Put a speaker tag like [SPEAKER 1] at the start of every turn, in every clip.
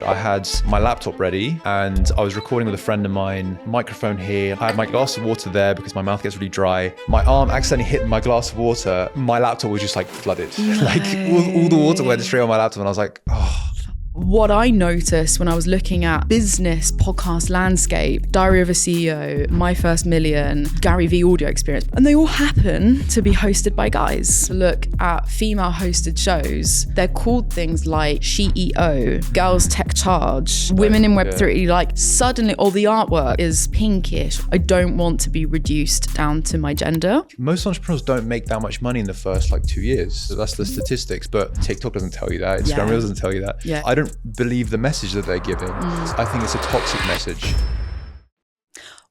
[SPEAKER 1] I had my laptop ready and I was recording with a friend of mine, microphone here. I had my glass of water there because my mouth gets really dry. My arm accidentally hit my glass of water. My laptop was just like flooded.
[SPEAKER 2] No.
[SPEAKER 1] Like all the water went straight on my laptop and I was like, oh.
[SPEAKER 2] What I noticed when I was looking at business podcast landscape, Diary of a CEO, My First Million, Gary V audio experience, and they all happen to be hosted by guys. Look at female hosted shows. They're called things like SheEO, Girls Tech Charge, Women in Web3. Like suddenly all the artwork is pinkish. I don't want to be reduced down to my gender.
[SPEAKER 1] Most entrepreneurs don't make that much money in the first 2 years. So that's the statistics, but TikTok doesn't tell you that. Instagram Reels doesn't tell you that.
[SPEAKER 2] Yeah.
[SPEAKER 1] I don't believe the message that they're giving. I think it's a toxic message.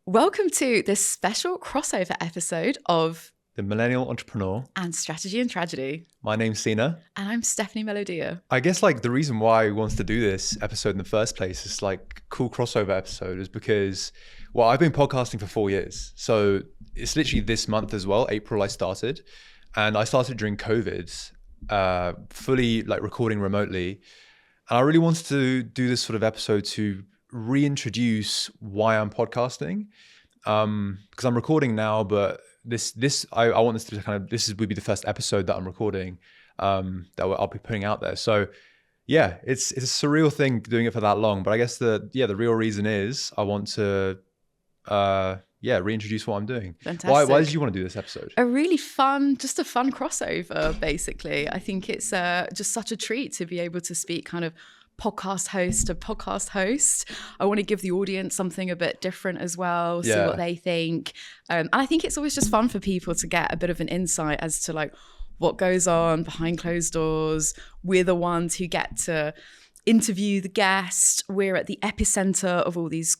[SPEAKER 2] Welcome to this special crossover episode of
[SPEAKER 1] The Millennial Entrepreneur
[SPEAKER 2] and Strategy and Tragedy.
[SPEAKER 1] My name's Sina.
[SPEAKER 2] And I'm Stephanie Melodia.
[SPEAKER 1] I guess the reason why we wanted to do this episode in the first place, is cool crossover episode, is because, well, I've been podcasting for 4 years. So it's literally this month as well, April I started. And I started during COVID, fully recording remotely. And I really wanted to do this sort of episode to reintroduce why I'm podcasting, because I'm recording now, but I want this to would be the first episode that I'm recording, that I'll be putting out there. So yeah, it's a surreal thing doing it for that long, but I guess the real reason is I want to reintroduce what I'm doing.
[SPEAKER 2] Fantastic.
[SPEAKER 1] Why did you want to do this episode?
[SPEAKER 2] A really fun crossover, basically. I think it's just such a treat to be able to speak kind of podcast host to podcast host. I want to give the audience something a bit different as well, see what they think. And I think it's always just fun for people to get a bit of an insight as to what goes on behind closed doors. We're the ones who get to interview the guest. We're at the epicenter of all these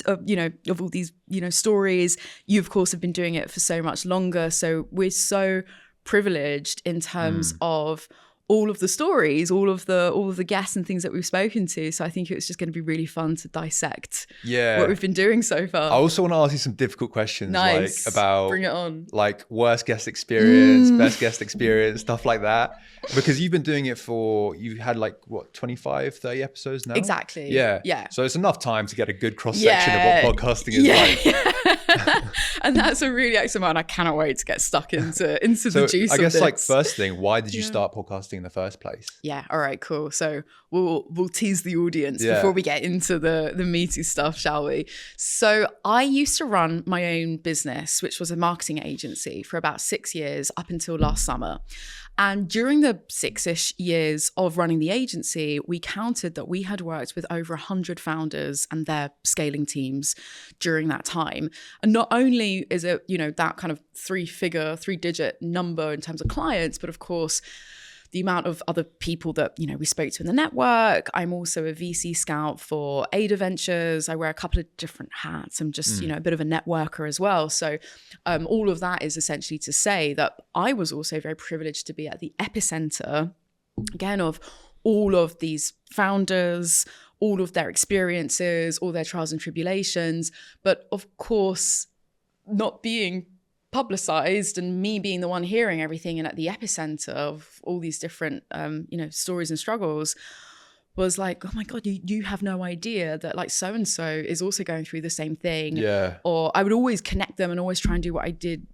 [SPEAKER 2] of all these stories. You of course have been doing it for so much longer, so we're so privileged in terms of all of the stories, all of the guests and things that we've spoken to. So I think it's just going to be really fun to dissect what we've been doing so far.
[SPEAKER 1] I also want to ask you some difficult questions,
[SPEAKER 2] nice.
[SPEAKER 1] About
[SPEAKER 2] bring it on,
[SPEAKER 1] worst guest experience, best guest experience, stuff like that. Because you've been doing it you've had 25, 30 episodes now?
[SPEAKER 2] Exactly.
[SPEAKER 1] Yeah. So it's enough time to get a good cross section of what podcasting is like.
[SPEAKER 2] And that's a really excellent one. I cannot wait to get stuck into the juice of this.
[SPEAKER 1] I guess first thing, why did you start podcasting in the first place?
[SPEAKER 2] Yeah. All right, cool. So we'll tease the audience before we get into the meaty stuff, shall we? So I used to run my own business, which was a marketing agency, for about 6 years up until last summer. And during the 6-ish years of running the agency, we counted that we had worked with over 100 founders and their scaling teams during that time. And not only is it, that kind of 3-digit number in terms of clients, but of course, the amount of other people that, we spoke to in the network. I'm also a VC scout for Ada Ventures. I wear a couple of different hats. I'm just, a bit of a networker as well. So all of that is essentially to say that I was also very privileged to be at the epicenter, again, of all of these founders, all of their experiences, all their trials and tribulations. But of course, not being publicized and me being the one hearing everything and at the epicenter of all these different stories and struggles was like, oh my God, you have no idea that so-and-so is also going through the same thing.
[SPEAKER 1] Yeah.
[SPEAKER 2] Or I would always connect them and always try and do what I did,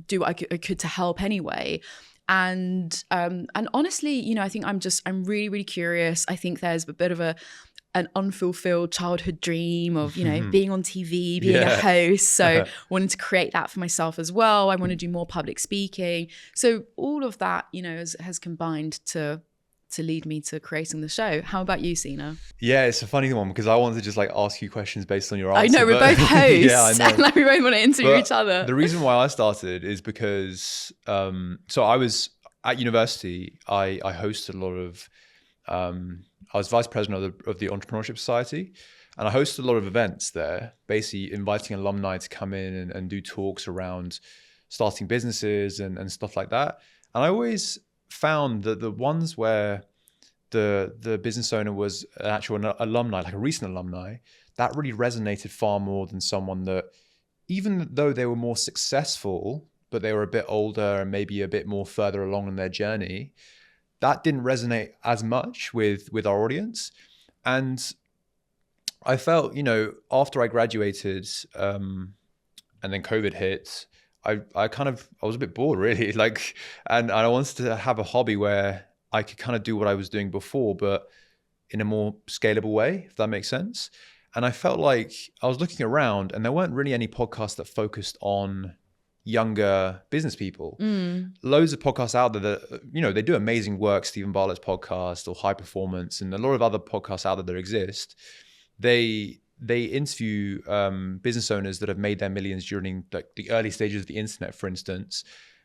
[SPEAKER 2] do what I could to help anyway. And honestly, I think I'm really, really curious. I think there's a bit of an unfulfilled childhood dream of, being on TV, being a host. So wanting to create that for myself as well. I want to do more public speaking. So all of that, has combined to lead me to creating the show. How about you, Sina?
[SPEAKER 1] Yeah, it's a funny one because I wanted to just ask you questions based on your answer.
[SPEAKER 2] I know, we're both hosts.
[SPEAKER 1] Yeah, I know.
[SPEAKER 2] And we both want to interview each other.
[SPEAKER 1] The reason why I started is because, so I was at university, I hosted a lot of, I was vice president of the Entrepreneurship Society, and I hosted a lot of events there, basically inviting alumni to come in and do talks around starting businesses and stuff like that. And I always found that the ones where the business owner was an actual alumni, like a recent alumni, that really resonated far more than someone that, even though they were more successful, but they were a bit older and maybe a bit more further along in their journey, that didn't resonate as much with our audience. And I felt, after I graduated, and then COVID hit, I was a bit bored really, and I wanted to have a hobby where I could kind of do what I was doing before, but in a more scalable way, if that makes sense. And I felt like I was looking around and there weren't really any podcasts that focused on younger business people. Loads of podcasts out there that, they do amazing work. Stephen Bartlett's podcast or High Performance and a lot of other podcasts out there that exist. They interview business owners that have made their millions during the early stages of the internet, for instance.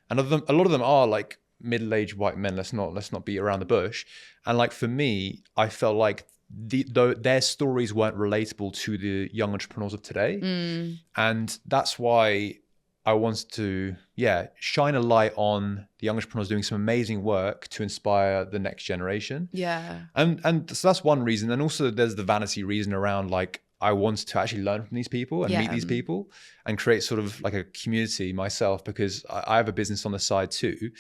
[SPEAKER 1] And a lot of them are like middle-aged white men. Let's not beat around the bush. And for me, I felt like their stories weren't relatable to the young entrepreneurs of today. And that's why I wanted to, shine a light on the young entrepreneurs doing some amazing work to inspire the next generation.
[SPEAKER 2] Yeah.
[SPEAKER 1] And so that's one reason. And also there's the vanity reason around I wanted to actually learn from these people and meet these people and create sort of a community myself, because I have a business on the side too.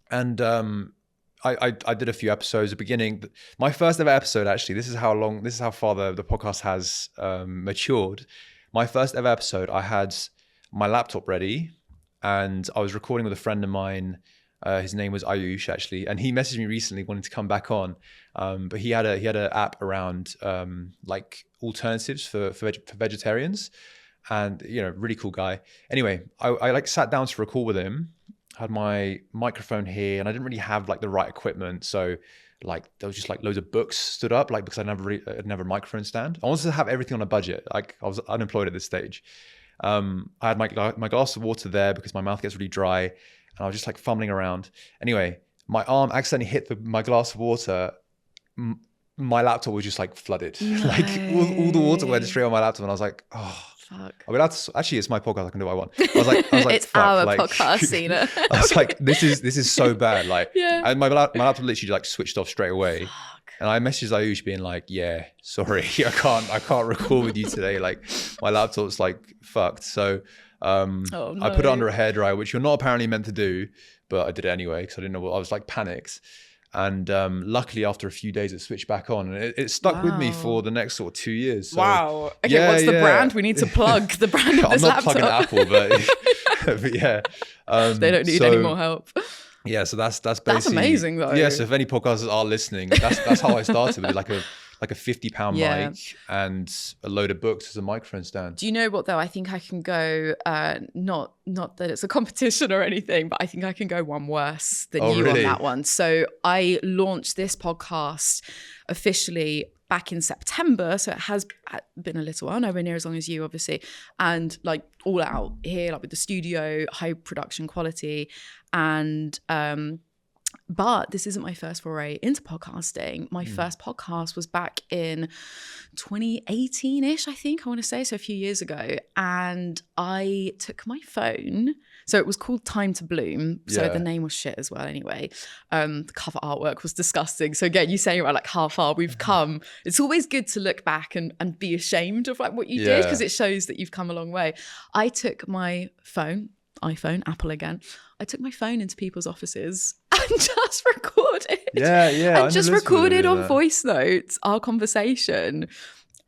[SPEAKER 1] And I did a few episodes at the beginning. My first ever episode, actually, this is how far the podcast has matured. My first ever episode, I had my laptop ready and I was recording with a friend of mine. His name was Ayush, actually, and he messaged me recently wanting to come back on. But he had an app around alternatives for vegetarians, and really cool guy. Anyway, I sat down to record with him. Had my microphone here, and I didn't really have the right equipment, so there was just loads of books stood up, because I'd never a microphone stand. I wanted to have everything on a budget. I was unemployed at this stage. I had my glass of water there because my mouth gets really dry, and I was just fumbling around. Anyway, my arm accidentally hit my glass of water. My laptop was just flooded.
[SPEAKER 2] No.
[SPEAKER 1] All the water went straight on my laptop, and I was like, oh.
[SPEAKER 2] Fuck.
[SPEAKER 1] I mean, actually, it's my podcast. I can do what I want. I was like,
[SPEAKER 2] it's
[SPEAKER 1] fuck,
[SPEAKER 2] our podcast, Sina.
[SPEAKER 1] I was like, this is so bad. And my laptop literally switched off straight away.
[SPEAKER 2] Fuck.
[SPEAKER 1] And I messaged Ayush being like, yeah, sorry, I can't record with you today. My laptop's fucked. So
[SPEAKER 2] No.
[SPEAKER 1] I put it under a hairdryer, which you're not apparently meant to do, but I did it anyway because I didn't know what I was panicked. And luckily, after a few days, it switched back on, and it stuck with me for the next sort of 2 years. So,
[SPEAKER 2] wow. Okay, what's the brand? We need to plug the brand of this laptop.
[SPEAKER 1] I'm not plugging Apple, but yeah.
[SPEAKER 2] They don't need any more help.
[SPEAKER 1] Yeah, so that's basically... That's
[SPEAKER 2] amazing, though.
[SPEAKER 1] Yeah, so if any podcasters are listening, that's how I started with a £50 mic and a load of books as a microphone stand.
[SPEAKER 2] Do you know what though? I think I can go, not that it's a competition or anything, but I think I can go one worse than you
[SPEAKER 1] really?
[SPEAKER 2] on that one. So I launched this podcast officially back in September. So it has been a little while, nowhere near as long as you, obviously. And all out here, with the studio, high production quality. And, but this isn't my first foray into podcasting. My first podcast was back in 2018-ish, I think, I want to say, so a few years ago. And I took my phone. So it was called Time to Bloom. So the name was shit as well anyway. The cover artwork was disgusting. So again, you saying about how far we've come. It's always good to look back and be ashamed of what you did, because it shows that you've come a long way. I took my phone, iPhone, Apple again. I took my phone into people's offices and just recorded. And just recorded on voice notes our conversation.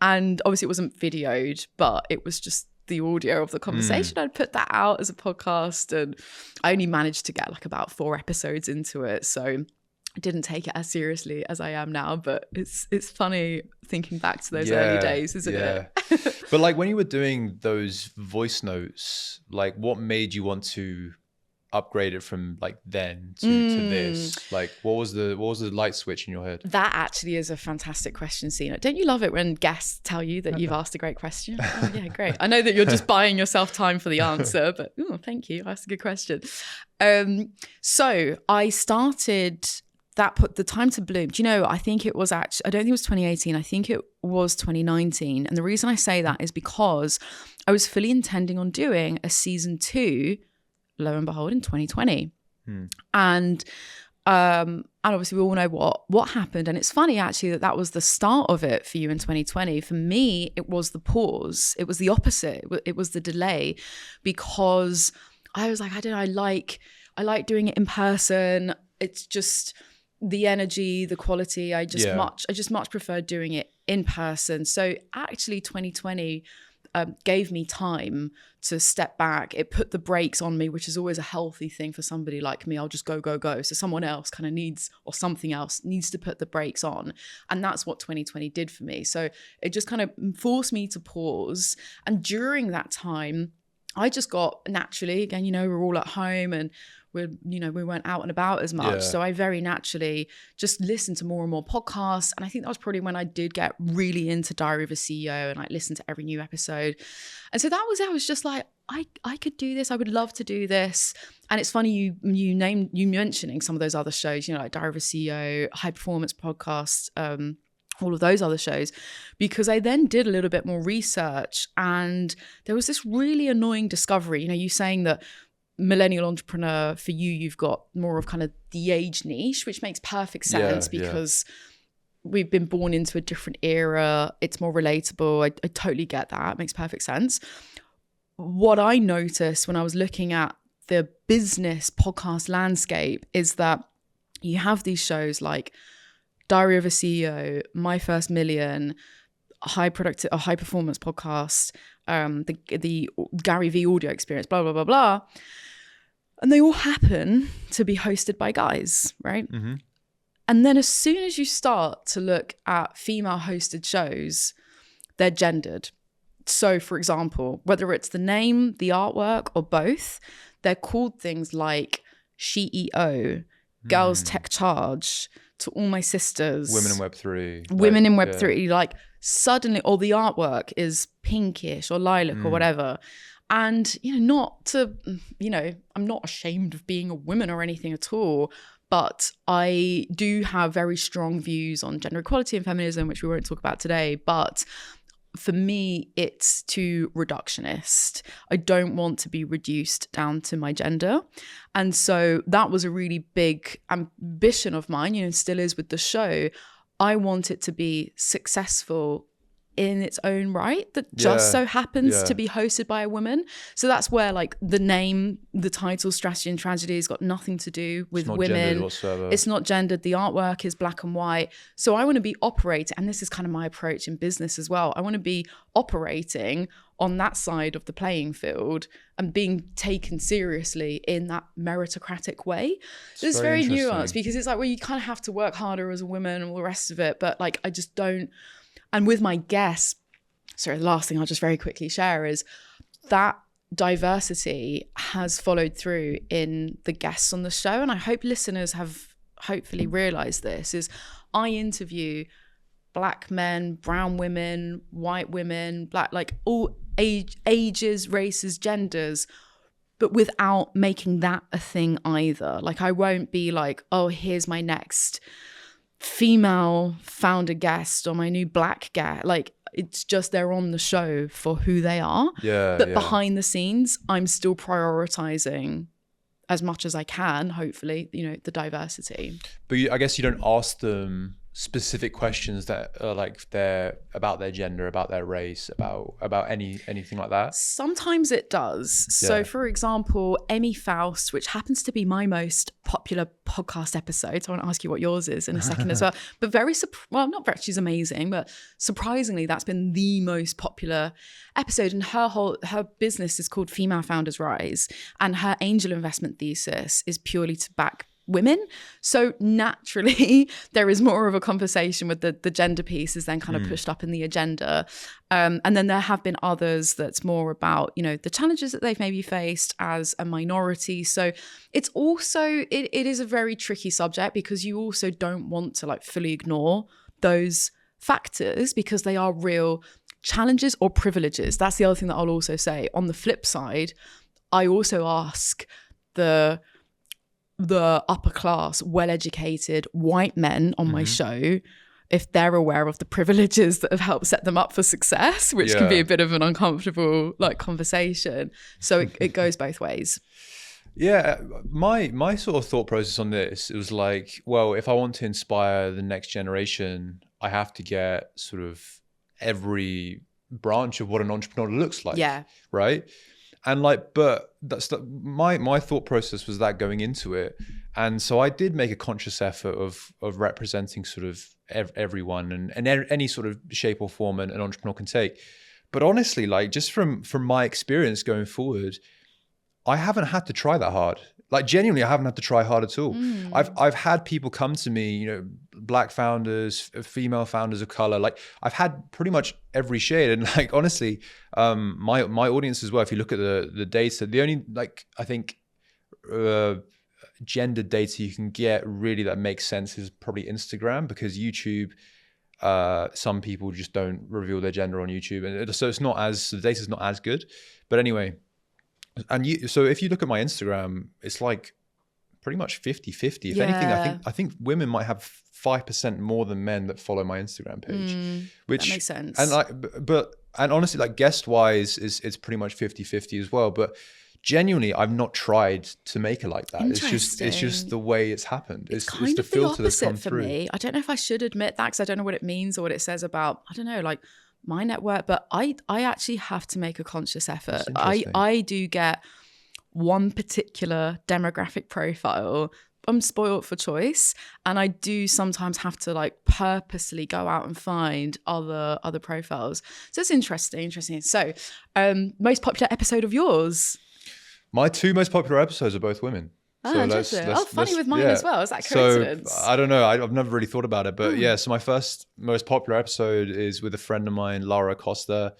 [SPEAKER 2] And obviously it wasn't videoed, but it was just the audio of the conversation. I'd put that out as a podcast, and I only managed to get about 4 episodes into it. So I didn't take it as seriously as I am now, but it's funny thinking back to those early days, isn't it?
[SPEAKER 1] But when you were doing those voice notes, what made you want to upgrade it from then to this? What was the light switch in your head?
[SPEAKER 2] That actually is a fantastic question, Sina. Don't you love it when guests tell you that you've asked a great question? Oh, yeah, great. I know that you're just buying yourself time for the answer, but thank you. That's a good question. So I started the Time to Bloom. Do you know, I think it was actually, I don't think it was 2018. I think it was 2019. And the reason I say that is because I was fully intending on doing a season 2, lo and behold, in 2020. And obviously we all know what happened. And it's funny actually that was the start of it for you in 2020. For me, it was the pause. It was the opposite. It was the delay, because I was I don't know, I like doing it in person. It's just, the energy, the quality, I just much prefer doing it in person. So actually 2020 gave me time to step back. It put the brakes on me, which is always a healthy thing for somebody like me. I'll just go. So someone else kind of needs, or something else needs to put the brakes on. And that's what 2020 did for me. So it just kind of forced me to pause. And during that time, I just got naturally, again, we're all at home and we weren't out and about as much. So I very naturally just listened to more and more podcasts. And I think that was probably when I did get really into Diary of a CEO and I listened to every new episode. And so I was just like, I could do this. I would love to do this. And it's funny you mentioning some of those other shows, like Diary of a CEO, High Performance Podcast, all of those other shows, because I then did a little bit more research and there was this really annoying discovery. You saying that Millennial Entrepreneur, for you've got more of kind of the age niche, which makes perfect sense because we've been born into a different era. It's more relatable. I totally get that. It makes perfect sense. What I noticed when I was looking at the business podcast landscape is that you have these shows like Diary of a CEO, My First Million, High Performance Podcast, the Gary V audio experience, blah, blah, blah, blah. And they all happen to be hosted by guys, right? Mm-hmm. And then as soon as you start to look at female hosted shows, they're gendered. So for example, whether it's the name, the artwork, or both, they're called things like CEO, Girls Tech Charge, To All My Sisters.
[SPEAKER 1] Women in Web3.
[SPEAKER 2] Women in Web3. Like suddenly, or the artwork is pinkish or lilac or whatever. And, I'm not ashamed of being a woman or anything at all. But I do have very strong views on gender equality and feminism, which we won't talk about today. But for me, it's too reductionist. I don't want to be reduced down to my gender. And so that was a really big ambition of mine, and still is with the show. I want it to be successful in its own right, that just so happens to be hosted by a woman. So that's where like the name, the title, Strategy and Tragedy has got nothing to do with women. It's not gendered. The artwork is black and white. So I want to be operating, and this is kind of my approach in business as well. I want to be operating on that side of the playing field and being taken seriously in that meritocratic way. So it's very nuanced, because it's like, well, you kind of have to work harder as a woman and all the rest of it. But like, I just don't. And with my guests, the last thing I'll just very quickly share is that diversity has followed through in the guests on the show. And I hope listeners have hopefully realized this, is I interview Black men, brown women, white women, Black, like all ages, races, genders, but without making that a thing either. Like I won't be like, oh, here's my next female founder guest or my new Black guest. Like it's just they're on the show for who they are. But behind the scenes, I'm still prioritizing as much as I can, hopefully, the diversity.
[SPEAKER 1] But I guess you don't ask them specific questions that are like they're about their gender, about their race, about anything like that?
[SPEAKER 2] Sometimes it does. So for example, Emmy Faust, which happens to be my most popular podcast episode, so I want to ask you what yours is in a second as well, but she's amazing, but surprisingly that's been the most popular episode, and her business is called Female Founders Rise, and her angel investment thesis is purely to back women. So naturally, there is more of a conversation with the gender piece is then kind of pushed up in the agenda. And then there have been others that's more about, the challenges that they've maybe faced as a minority. So it's also, it is a very tricky subject, because you also don't want to like fully ignore those factors, because they are real challenges or privileges. That's the other thing that I'll also say. On the flip side, I also ask the upper class, well-educated white men on my show if they're aware of the privileges that have helped set them up for success, which can be a bit of an uncomfortable like conversation. So it goes both ways.
[SPEAKER 1] Yeah, my sort of thought process on this, it was like, well, if I want to inspire the next generation, I have to get sort of every branch of what an entrepreneur looks like. Right? And like, but my thought process was that going into it. And so I did make a conscious effort of representing sort of everyone and any sort of shape or form an entrepreneur can take. But honestly, like just from my experience going forward, I haven't had to try that hard. Like genuinely, I haven't had to try hard at all. I've had people come to me, you know, Black founders, female founders of color. Like I've had pretty much every shade. And like honestly, my audience as well. If you look at the data, the only like I think gender data you can get really that makes sense is probably Instagram, because YouTube, some people just don't reveal their gender on YouTube, and so the data's not as good. But anyway. And so if you look at my Instagram, it's like pretty much 50-50. If anything, I think women might have 5% more than men that follow my Instagram page, which
[SPEAKER 2] that makes sense.
[SPEAKER 1] And honestly, like guest wise, it's pretty much 50-50 as well. But genuinely, I've not tried to make it like that. It's just the way it's happened. It's
[SPEAKER 2] kind
[SPEAKER 1] the
[SPEAKER 2] of
[SPEAKER 1] filter
[SPEAKER 2] the
[SPEAKER 1] that's come
[SPEAKER 2] opposite for
[SPEAKER 1] through.
[SPEAKER 2] me. I don't know if I should admit that because I don't know what it means or what it says about, I don't know, like my network, but I actually have to make a conscious effort. I do get one particular demographic profile. I'm spoiled for choice, and I do sometimes have to like purposely go out and find other profiles. So it's interesting. So most popular episode of yours?
[SPEAKER 1] My two most popular episodes are both women.
[SPEAKER 2] So interesting. Funny with mine as well. Is that coincidence?
[SPEAKER 1] So I don't know. I've never really thought about it, but yeah. So my first most popular episode is with a friend of mine, Lara Costa,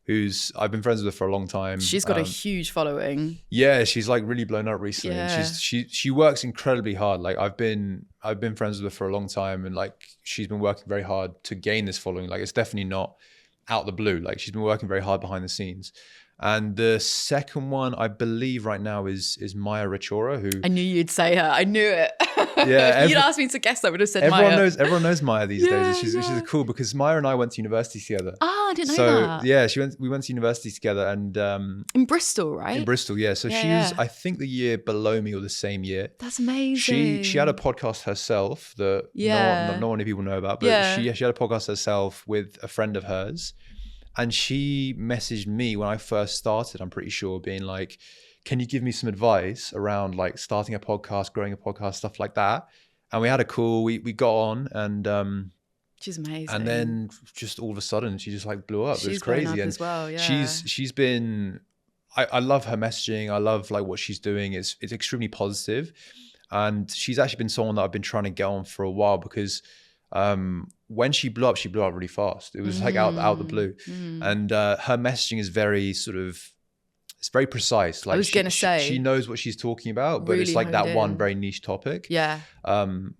[SPEAKER 1] who's I've been friends with her for a long time.
[SPEAKER 2] She's got a huge following.
[SPEAKER 1] Yeah, she's like really blown up recently. Yeah. She works incredibly hard. Like I've been friends with her for a long time, and like she's been working very hard to gain this following. Like it's definitely not out the blue. Like she's been working very hard behind the scenes. And the second one, I believe right now is Maya Richora, who
[SPEAKER 2] I knew you'd say her. I knew it.
[SPEAKER 1] Yeah,
[SPEAKER 2] you'd asked me to guess. I would have said
[SPEAKER 1] everyone
[SPEAKER 2] Maya.
[SPEAKER 1] Everyone knows Maya these days. She's cool because Maya and I went to university together.
[SPEAKER 2] I didn't know that.
[SPEAKER 1] Yeah, we went to university together, and
[SPEAKER 2] in Bristol, right?
[SPEAKER 1] In Bristol, yeah. So she was, I think, the year below me or the same year.
[SPEAKER 2] That's amazing.
[SPEAKER 1] She had a podcast herself that not many people know about, but she had a podcast herself with a friend of hers. And she messaged me when I first started, I'm pretty sure, being like, can you give me some advice around like starting a podcast, growing a podcast, stuff like that? And we had a call, we got on, and
[SPEAKER 2] she's amazing.
[SPEAKER 1] And then just all of a sudden she just like blew up.
[SPEAKER 2] She's
[SPEAKER 1] it was crazy.
[SPEAKER 2] Blown up
[SPEAKER 1] and
[SPEAKER 2] as well, yeah.
[SPEAKER 1] she's been, I love her messaging. I love like what she's doing. It's extremely positive. And she's actually been someone that I've been trying to get on for a while, because when she blew up really fast. It was like out the blue. And her messaging is very sort of, it's very precise. Like
[SPEAKER 2] I was going to say,
[SPEAKER 1] she knows what she's talking about, but
[SPEAKER 2] really
[SPEAKER 1] it's like that one very niche topic.
[SPEAKER 2] Yeah.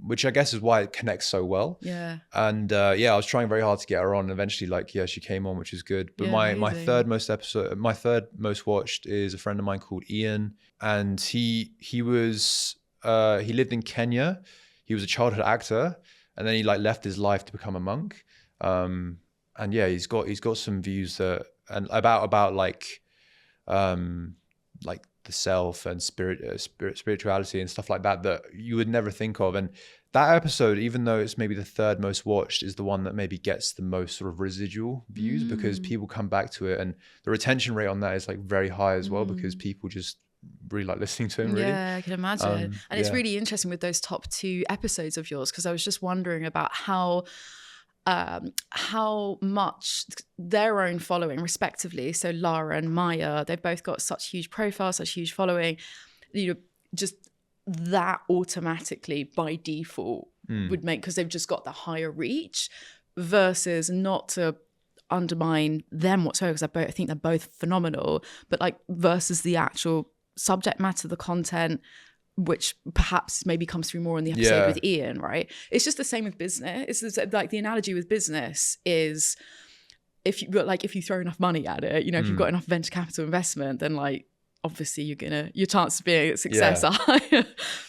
[SPEAKER 1] Which I guess is why it connects so well.
[SPEAKER 2] Yeah.
[SPEAKER 1] And I was trying very hard to get her on. And eventually, she came on, which is good. But my third most watched is a friend of mine called Ian, and he lived in Kenya. He was a childhood actor. And then he like left his life to become a monk, and yeah, he's got some views that and about like the self and spirituality and stuff like that you would never think of. And that episode, even though it's maybe the third most watched, is the one that maybe gets the most sort of residual views, because people come back to it, and the retention rate on that is like very high as well, because people just really like listening to him, really.
[SPEAKER 2] Yeah, I can imagine. And it's really interesting with those top two episodes of yours, because I was just wondering about how much their own following respectively, so Lara and Maya, they've both got such huge profiles, such huge following, just that automatically by default would make, because they've just got the higher reach, versus, not to undermine them whatsoever, because I think they're both phenomenal, but like versus the actual subject matter, the content, which perhaps maybe comes through more in the episode with Ian, right? It's just the same with business. It's like the analogy with business is if you throw enough money at it, if you've got enough venture capital investment, then like obviously your chance of being a success are higher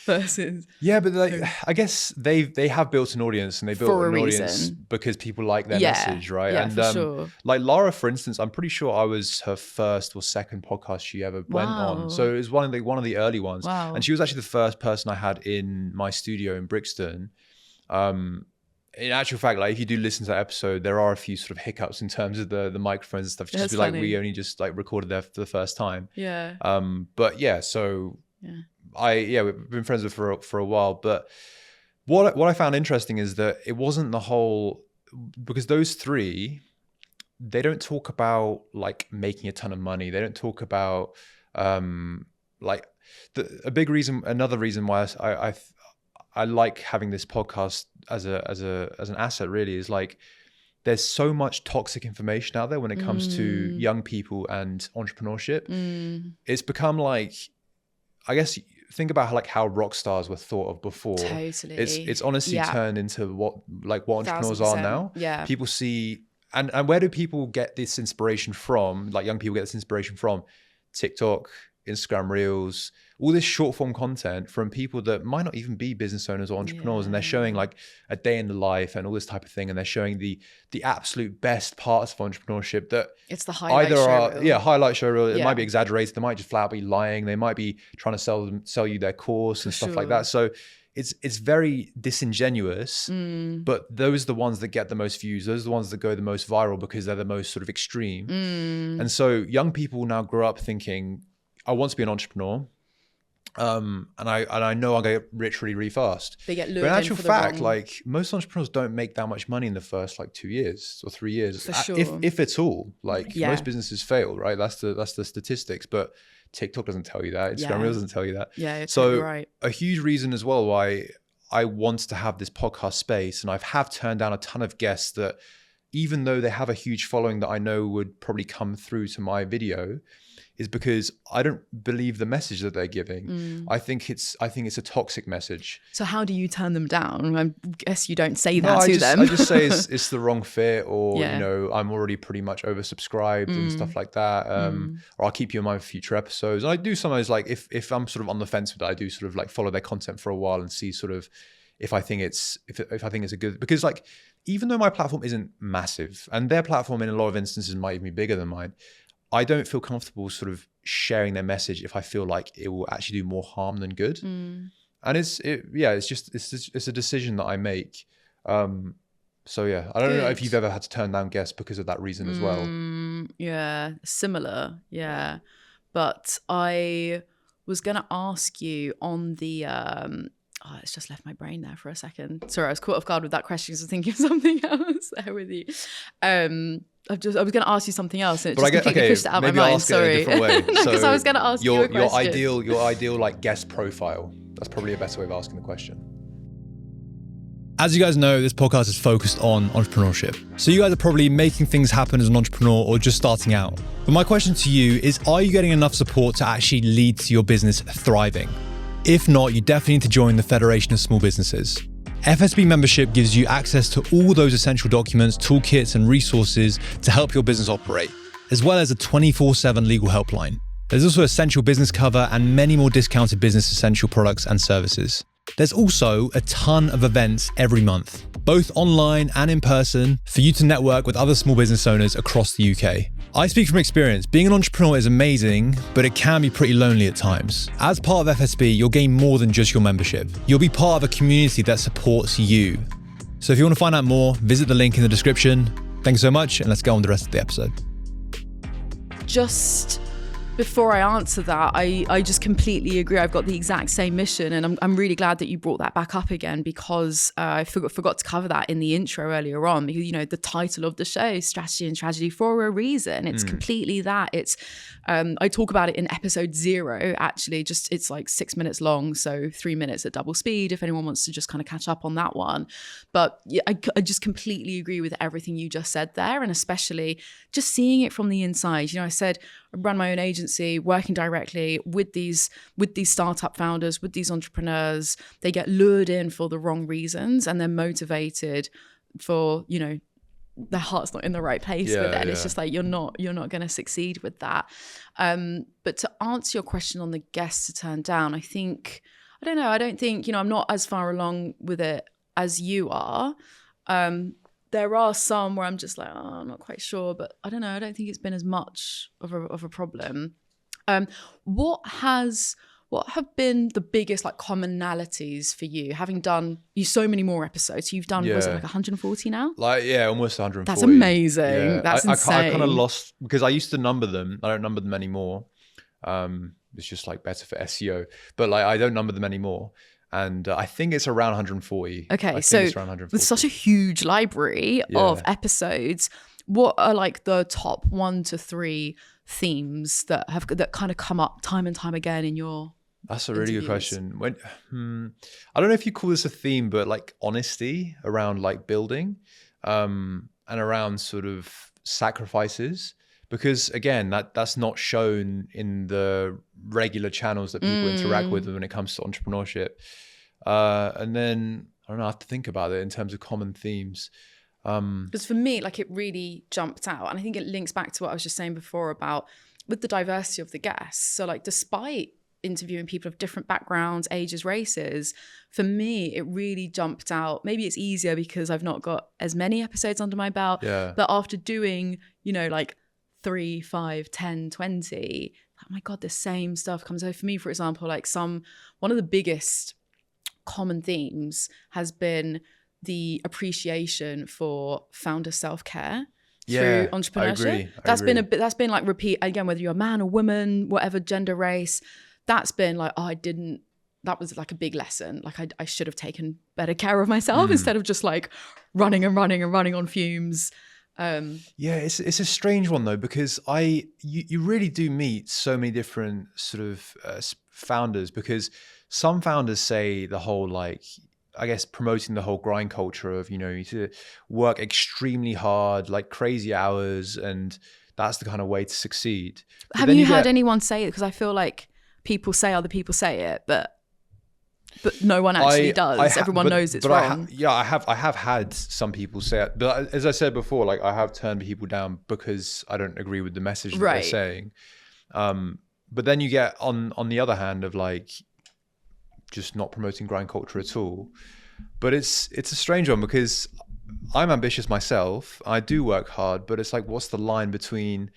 [SPEAKER 2] versus
[SPEAKER 1] but I guess they have built an audience, and they built an audience because people like their message, right?
[SPEAKER 2] And for sure.
[SPEAKER 1] Like Lara, for instance, I'm pretty sure I was her first or second podcast she ever went on, so it was one of the early ones. And she was actually the first person I had in my studio in Brixton, in actual fact, like if you do listen to that episode, there are a few sort of hiccups in terms of the microphones and stuff. Just
[SPEAKER 2] That's
[SPEAKER 1] be like,
[SPEAKER 2] funny.
[SPEAKER 1] we only just like recorded there for the first time.
[SPEAKER 2] Yeah.
[SPEAKER 1] But yeah, so
[SPEAKER 2] Yeah.
[SPEAKER 1] we've been friends with for a while. But what I found interesting is that it wasn't the whole, because those three, they don't talk about like making a ton of money. They don't talk about like another reason why I like having this podcast as an asset really is like, there's so much toxic information out there when it comes to young people and entrepreneurship. It's become like, I guess, think about how rock stars were thought of before.
[SPEAKER 2] Totally.
[SPEAKER 1] It's honestly turned into what entrepreneurs are now.
[SPEAKER 2] Yeah.
[SPEAKER 1] People see, and where do people get this inspiration from? Like young people get this inspiration from TikTok, Instagram Reels, all this short form content from people that might not even be business owners or entrepreneurs, and they're showing like a day in the life and all this type of thing, and they're showing the absolute best parts of entrepreneurship that
[SPEAKER 2] it's the highlight show reel.
[SPEAKER 1] Highlight show reel. It might be exaggerated. They might just flat out be lying. They might be trying to sell you their course and stuff like that. So it's very disingenuous, but those are the ones that get the most views. Those are the ones that go the most viral because they're the most sort of extreme. And so young people now grow up thinking, I want to be an entrepreneur, and I know I'll get rich really, really fast.
[SPEAKER 2] They get lured
[SPEAKER 1] but in actual
[SPEAKER 2] for the
[SPEAKER 1] fact,
[SPEAKER 2] wrong...
[SPEAKER 1] like most entrepreneurs don't make that much money in the first like 2 years or 3 years,
[SPEAKER 2] For sure.
[SPEAKER 1] if at all. Like most businesses fail, right? That's the statistics. But TikTok doesn't tell you that. Instagram Reels doesn't tell you that.
[SPEAKER 2] Yeah, you're
[SPEAKER 1] so
[SPEAKER 2] totally right.
[SPEAKER 1] A huge reason as well why I want to have this podcast space, and I have turned down a ton of guests that, even though they have a huge following that I know would probably come through to my video, is because I don't believe the message that they're giving. I think it's a toxic message.
[SPEAKER 2] So how do you turn them down? I guess you don't say that to them.
[SPEAKER 1] I just say it's the wrong fit, or you know, I'm already pretty much oversubscribed and stuff like that. Or I'll keep you in mind for future episodes. And I do sometimes, like if I'm sort of on the fence with it, I do sort of like follow their content for a while and see sort of if I think it's a good, because like even though my platform isn't massive, and their platform in a lot of instances might even be bigger than mine, I don't feel comfortable sort of sharing their message if I feel like it will actually do more harm than good. And it's a decision that I make. So yeah, I don't know if you've ever had to turn down guests because of that reason as well.
[SPEAKER 2] Yeah, similar. Yeah, but I was gonna ask you on the. It's just left my brain there for a second. Sorry, I was caught off guard with that question because I was thinking of something else there with you. I was going to ask you something else, and it just completely pushed it out of my mind. Sorry, because I was going to ask you a question.
[SPEAKER 1] Your ideal like guest profile. That's probably a better way of asking the question. As you guys know, this podcast is focused on entrepreneurship. So you guys are probably making things happen as an entrepreneur or just starting out. But my question to you is, are you getting enough support to actually lead to your business thriving? If not, you definitely need to join the Federation of Small Businesses. FSB membership gives you access to all those essential documents, toolkits, and resources to help your business operate, as well as a 24/7 legal helpline. There's also essential business cover and many more discounted business essential products and services. There's also a ton of events every month, both online and in person, for you to network with other small business owners across the UK. I speak from experience. Being an entrepreneur is amazing, but it can be pretty lonely at times. As part of FSB, you'll gain more than just your membership. You'll be part of a community that supports you. So if you want to find out more, visit the link in the description. Thanks so much, and let's go on with the rest of the episode.
[SPEAKER 2] Just before I answer that, I just completely agree. I've got the exact same mission, and I'm really glad that you brought that back up again, because I forgot to cover that in the intro earlier on, because, you know, the title of the show, Strategy and Tragedy, for a reason. It's completely that. It's I talk about it in episode 0, actually. Just, it's like 6 minutes long, so 3 minutes at double speed if anyone wants to just kind of catch up on that one. But yeah, I just completely agree with everything you just said there, and especially just seeing it from the inside. You know, I said I run my own agency, working directly with these startup founders, with these entrepreneurs. They get lured in for the wrong reasons, and they're motivated for, you know, their heart's not in the right place with it. And it's just like, you're not going to succeed with that. But to answer your question on the guests to turn down, I don't think, you know, I'm not as far along with it as you are. There are some where I'm just like, I'm not quite sure, but I don't know. I don't think it's been as much of a problem. What has what have been the biggest like commonalities for you, having done so many more episodes? You've done, was it like 140 now?
[SPEAKER 1] Like, yeah, almost 140.
[SPEAKER 2] That's amazing.
[SPEAKER 1] Yeah.
[SPEAKER 2] That's insane.
[SPEAKER 1] I kind of lost, because I used to number them. I don't number them anymore. It's just like better for SEO, but like I don't number them anymore. And I think it's around 140.
[SPEAKER 2] Okay, so
[SPEAKER 1] it's around 140.
[SPEAKER 2] With such a huge library of episodes, what are like the top 1 to 3 themes that kind of come up time and time again in your
[SPEAKER 1] That's a really good question. I don't know if you call this a theme, but like honesty around like building, and around sort of sacrifices. Because again, that's not shown in the regular channels that people interact with when it comes to entrepreneurship. And then, I don't know, I have to think about it in terms of common themes.
[SPEAKER 2] Because for me, like it really jumped out. And I think it links back to what I was just saying before about with the diversity of the guests. So like despite interviewing people of different backgrounds, ages, races, for me, it really jumped out. Maybe it's easier because I've not got as many episodes under my belt.
[SPEAKER 1] Yeah.
[SPEAKER 2] But after doing, like 3, 5, 10, 20, oh my God, the same stuff comes over. For me, for example, like one of the biggest common themes has been the appreciation for founder self-care through entrepreneurship. That's been like repeat again, whether you're a man or woman, whatever gender, race, that's been like, that was like a big lesson. Like I should have taken better care of myself instead of just like running on fumes.
[SPEAKER 1] It's a strange one though, because you really do meet so many different sort of founders, because some founders say the whole like, I guess, promoting the whole grind culture of, you need to work extremely hard, like crazy hours, and that's the kind of way to succeed. But
[SPEAKER 2] have you heard anyone say it? Because I feel like people say other people say it, but no one actually does. Everyone knows it's wrong.
[SPEAKER 1] I have had some people say it, but as I said before, like I have turned people down because I don't agree with the message that they're saying. But then you get on the other hand of like just not promoting grind culture at all. But it's a strange one, because I'm ambitious myself. I do work hard, but it's like, what's the line between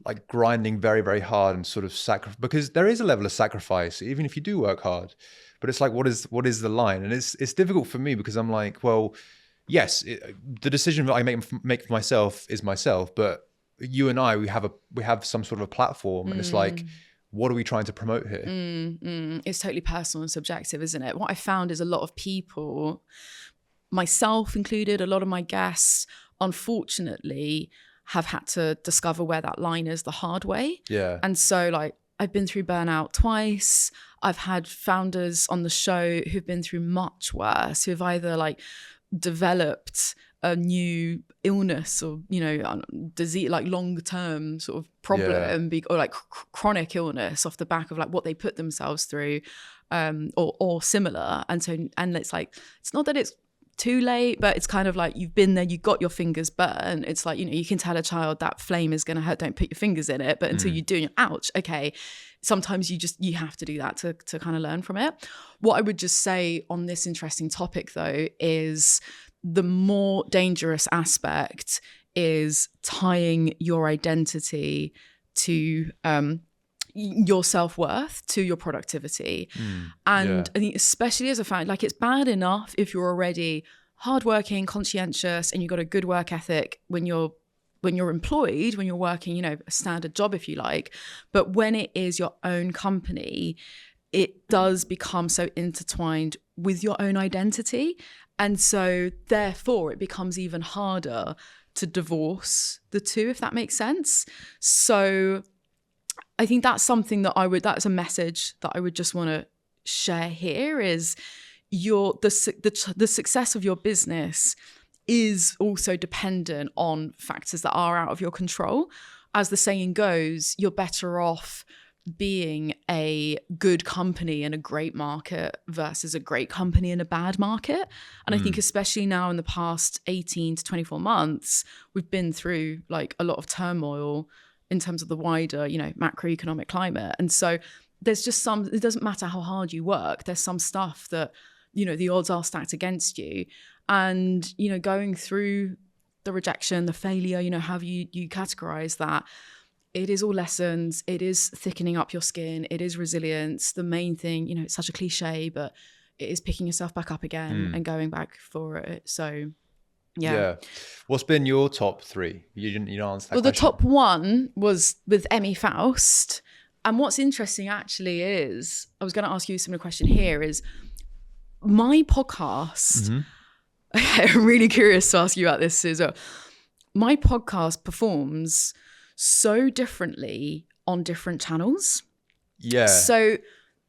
[SPEAKER 1] like grinding very, very hard and sort of sacrifice? Because there is a level of sacrifice, even if you do work hard. But it's like, what is the line? And it's difficult for me, because I'm like, well, yes, the decision that I make for myself is myself, but you and I, we have some sort of a platform, and it's like, what are we trying to promote here?
[SPEAKER 2] It's totally personal and subjective, isn't it? What I found is a lot of people, myself included, a lot of my guests, unfortunately, have had to discover where that line is the hard way.
[SPEAKER 1] Yeah.
[SPEAKER 2] And so like, I've been through burnout twice. I've had founders on the show who've been through much worse, who've either like developed a new illness or, disease, like long-term sort of problem, or like chronic illness off the back of like what they put themselves through, or similar. And it's like, it's not that it's too late, but it's kind of like you've been there, you got your fingers burned. It's like, you can tell a child that flame is going to hurt, don't put your fingers in it. But until you do, ouch, okay. Sometimes you have to do that to kind of learn from it. What I would just say on this interesting topic though, is the more dangerous aspect is tying your identity to your self-worth, to your productivity. And I think especially as a founder, like it's bad enough if you're already hardworking, conscientious, and you've got a good work ethic when you're employed, when you're working, a standard job, if you like. But when it is your own company, it does become so intertwined with your own identity. And so therefore it becomes even harder to divorce the two, if that makes sense. So I think that's something that's a message that I would just want to share here, is the success of your business is also dependent on factors that are out of your control. As the saying goes, you're better off being a good company in a great market versus a great company in a bad market. And I think especially now in the past 18 to 24 months, we've been through like a lot of turmoil in terms of the wider, macroeconomic climate. And so there's just it doesn't matter how hard you work, there's some stuff that, the odds are stacked against you. And, going through the rejection, the failure, however you categorize that, it is all lessons. It is thickening up your skin. It is resilience. The main thing, you know, it's such a cliche, but it is picking yourself back up again and going back for it. So, yeah.
[SPEAKER 1] What's been your top 3? You didn't answer that question.
[SPEAKER 2] The top one was with Emmy Faust. And what's interesting actually is, I was going to ask you a similar question here, is my podcast, I'm really curious to ask you about this as well. My podcast performs so differently on different channels.
[SPEAKER 1] Yeah.
[SPEAKER 2] So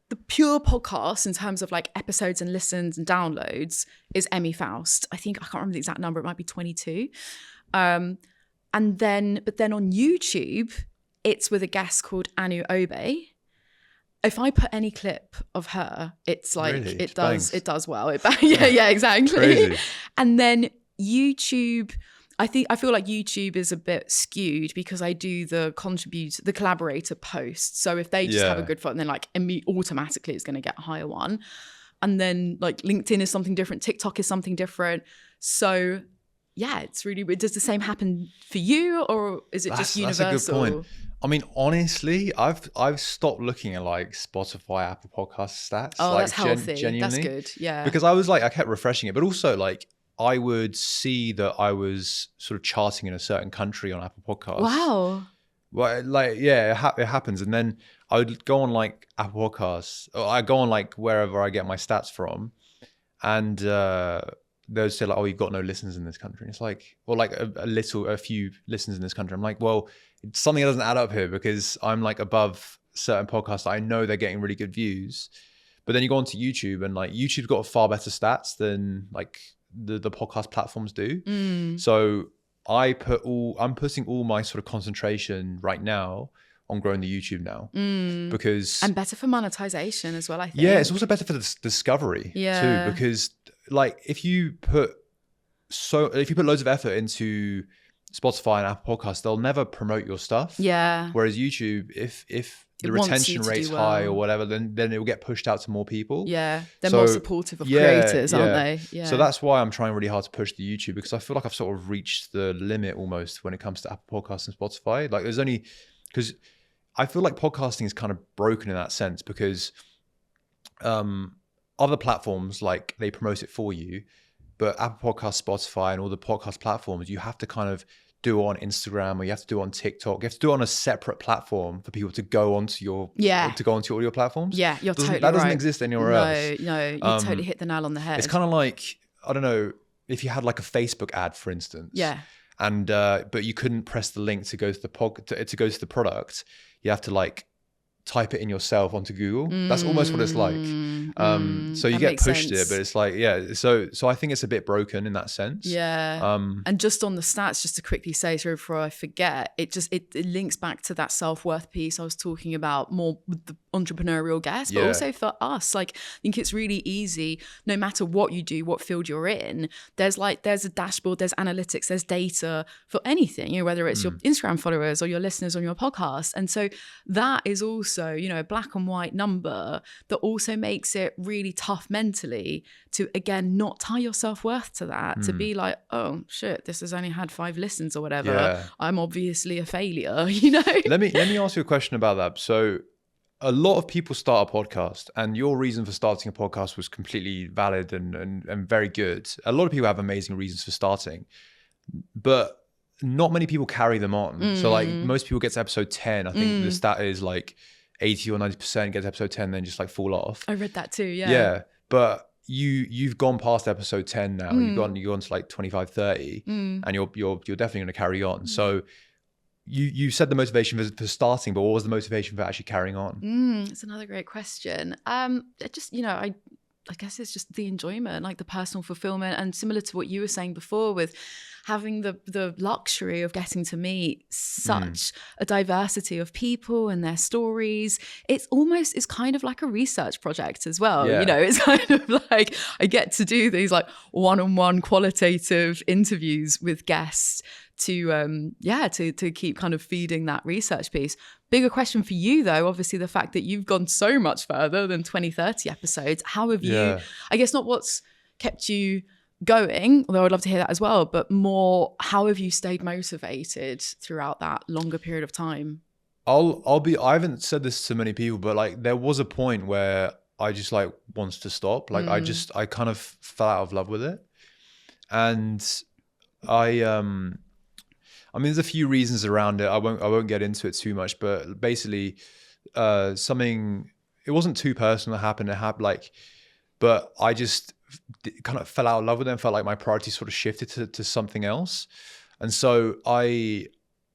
[SPEAKER 2] the pure podcast in terms of like episodes and listens and downloads is Emmy Faust. I think, I can't remember the exact number, it might be 22. But then on YouTube, it's with a guest called Anu Obe. If I put any clip of her, it's like,
[SPEAKER 1] really?
[SPEAKER 2] it does well. Yeah, exactly.
[SPEAKER 1] Crazy.
[SPEAKER 2] And then YouTube, I feel like YouTube is a bit skewed because I do the collaborator post. So if they just have a good foot, then like automatically it's going to get a higher one. And then like LinkedIn is something different. TikTok is something different. So yeah, it's really weird. Does the same happen for you, or is it just universal?
[SPEAKER 1] That's a good point. I mean, honestly, I've stopped looking at like Spotify, Apple Podcast stats.
[SPEAKER 2] Oh,
[SPEAKER 1] like,
[SPEAKER 2] that's healthy.
[SPEAKER 1] Genuinely.
[SPEAKER 2] That's good. Yeah.
[SPEAKER 1] Because I kept refreshing it, but also like I would see that I was sort of charting in a certain country on Apple Podcasts.
[SPEAKER 2] Wow.
[SPEAKER 1] Well, like, yeah, it happens. And then I would go on like Apple Podcasts, or I go on like wherever I get my stats from, and they'll say like, oh, you've got no listeners in this country. And it's like, or like a few listeners in this country. I'm like, well, it's something that doesn't add up here, because I'm like above certain podcasts that I know they're getting really good views. But then you go onto YouTube, and like YouTube's got far better stats than like the podcast platforms do. So I'm putting all my sort of concentration right now on growing the YouTube now, because
[SPEAKER 2] and better for monetization as well, I think.
[SPEAKER 1] Yeah, it's also better for the discovery too, because like if you put loads of effort into Spotify and Apple Podcasts, they'll never promote your stuff. Yeah. Whereas YouTube, if the retention rate's high or whatever, then it will get pushed out to more people. Yeah.
[SPEAKER 2] They're more supportive of creators, aren't they? Yeah.
[SPEAKER 1] So that's why I'm trying really hard to push the YouTube, because I feel like I've sort of reached the limit almost when it comes to Apple Podcasts and Spotify. Like because I feel like podcasting is kind of broken in that sense, because other platforms, like, they promote it for you, but Apple Podcasts, Spotify, and all the podcast platforms, you have to kind of do on Instagram, or you have to do on TikTok. You have to do it on a separate platform for people to go onto your audio platforms.
[SPEAKER 2] Yeah, you're totally right.
[SPEAKER 1] That doesn't exist anywhere else.
[SPEAKER 2] No, you totally hit the nail on the head.
[SPEAKER 1] It's kind of like, I don't know, if you had like a Facebook ad, for instance. Yeah. And but you couldn't press the link to go to the product. You have to like type it in yourself onto Google. That's almost what it's like. So you get pushed it, but it's like, yeah. So I think it's a bit broken in that sense.
[SPEAKER 2] Yeah. And just on the stats, just to quickly say, so before I forget, it links back to that self-worth piece I was talking about more with the entrepreneurial guest, but also for us, like, I think it's really easy, no matter what you do, what field you're in, there's a dashboard, there's analytics, there's data for anything, you know, whether it's your Instagram followers or your listeners on your podcast. And so that is also, you know, a black and white number that also makes it really tough mentally to, again, not tie your self-worth to that, to be like, oh shit, this has only had 5 listens or whatever. Yeah. I'm obviously a failure, you know? Let
[SPEAKER 1] me ask you a question about that. So a lot of people start a podcast, and your reason for starting a podcast was completely valid and very good. A lot of people have amazing reasons for starting, but not many people carry them on. So like most people get to episode 10. I think the stat is like 80 or 90% get to episode 10, then just like fall off.
[SPEAKER 2] I read that too. Yeah.
[SPEAKER 1] Yeah. But you've gone past episode 10 now. You've gone to like 25, 30, and you're definitely going to carry on. So you said the motivation for starting, but what was the motivation for actually carrying on?
[SPEAKER 2] It's another great question. Just, you know, I guess it's just the enjoyment, like the personal fulfillment, and similar to what you were saying before with having the luxury of getting to meet such a diversity of people and their stories. It's kind of like a research project as well. Yeah. You know, it's kind of like I get to do these like one-on-one qualitative interviews with guests to keep kind of feeding that research piece. Bigger question for you though, obviously the fact that you've gone so much further than 20, 30 episodes. How have you, I guess not what's kept you going, although I'd love to hear that as well, but more, how have you stayed motivated throughout that longer period of time?
[SPEAKER 1] I haven't said this to many people, but like there was a point where I just like wants to stop. Like I kind of fell out of love with it. And I mean, there's a few reasons around it. I won't get into it too much, but basically, something, it wasn't too personal that happened. It happened like, but I just kind of fell out of love with it and felt like my priorities sort of shifted to something else. And so I